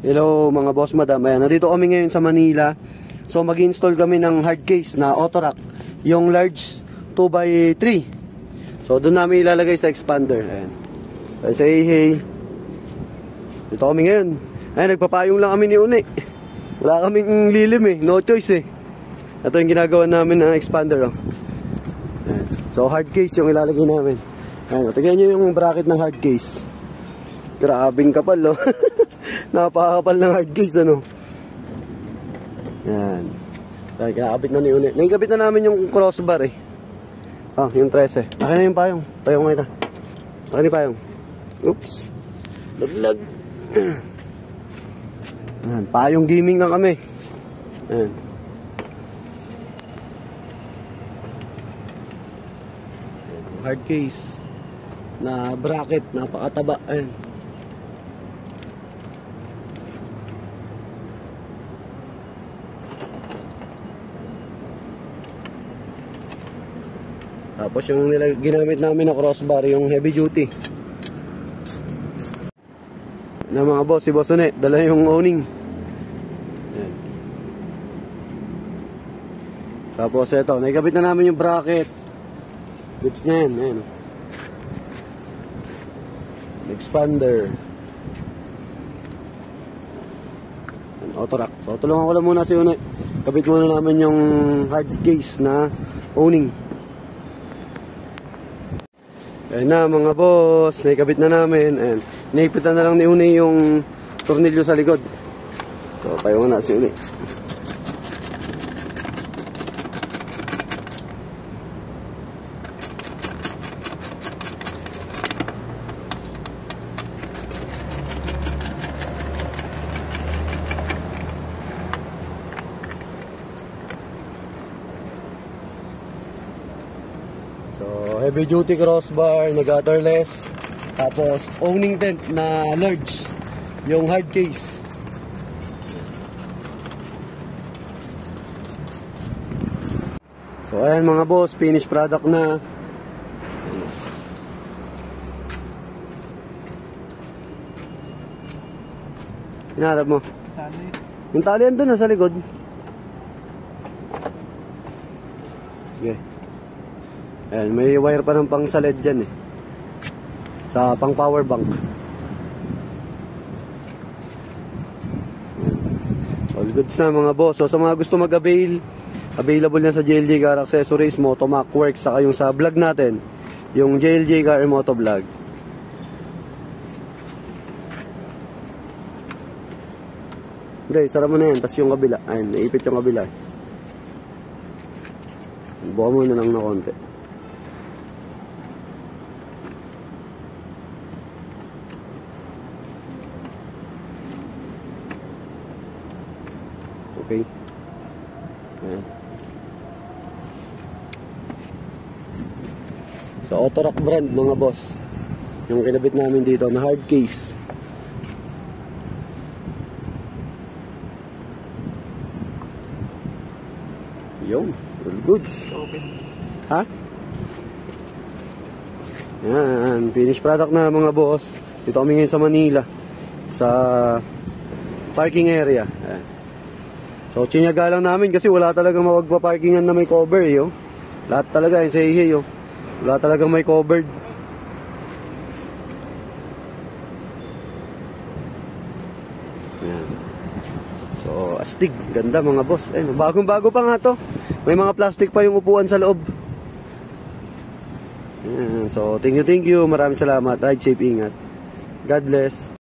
Hello mga boss madam, ayan, nandito kami ngayon sa Manila. So mag-install kami ng hard case na Autorack, yung large 2x3. So doon namin ilalagay sa expander. Ayan. So say hey. Dito kami ngayon. Ayan, nagpapayong lang kami ni Une. Wala kaming lilim eh, no choice eh. Ito yung ginagawa namin ng expander. Oh. Ayan. So hard case yung ilalagay namin. Ayan, tignan nyo yung bracket ng hard case. Grabing kapal oh. Napakakapal ng hard case ano. Yan. Dahil kinakabit na ni Une. Nakikabit na namin yung crossbar eh. Ah, yung 13. Akin na yung payong. Payong nga ito. Akin yung payong. Oops. Laglag. Yan. Payong gaming na kami. Yan. Hard case na bracket. Napakataba. Ayan. Tapos yung ginamit namin na crossbar, yung heavy duty. Na mga boss, si Boss Une, dala yung owning. Ayan. Tapos ito, nakikabit na namin yung bracket. Grips na yan, ayan. Expander. Autorack. So tulungan ko lang muna si Une. Kabit muna namin yung hard case na owning. Ayan na mga boss, naikabit na namin. Ayan. Naipitan na lang ni Une yung tornilyo sa likod. So, payo na si Une. So, heavy duty crossbar, nag-otterless. Tapos, owning tent na large. Yung hard case. So, ayan mga boss, finished product na. Hinaharap mo? Tali. Yung tali yan doon, nasa likod. Okay. Ayan, may wire pa ng pang saled dyan eh. Sa pang power bank. All goods na mga boss. So sa mga gusto mag-avail, available na sa JLJ Car Accessories, Motomac Works, saka yung sa vlog natin, yung JLJ Car Moto Vlog. Okay, sara mo na yan. Tapos yung kabila. Ayun, naipit yung kabila. Buka mo na lang na konti. Okay. Ayan. So, Autorack brand mga boss. Yung kinabit namin dito na hard case. Yung, all goods. Okay. Ha? Yan, finished product na mga boss. Dito kami ngayon sa Manila. Sa parking area. Ayan. So, tsinyaga lang namin kasi wala talagang mapagpaparkingan na may cover, yo. Lahat talaga, say hey, yo. Wala talagang may covered. Ayan. So, astig. Ganda mga boss. Ayun, bagong-bago pa nga to. May mga plastic pa yung upuan sa loob. Ayan. So, thank you. Maraming salamat. Ride safe, ingat. God bless.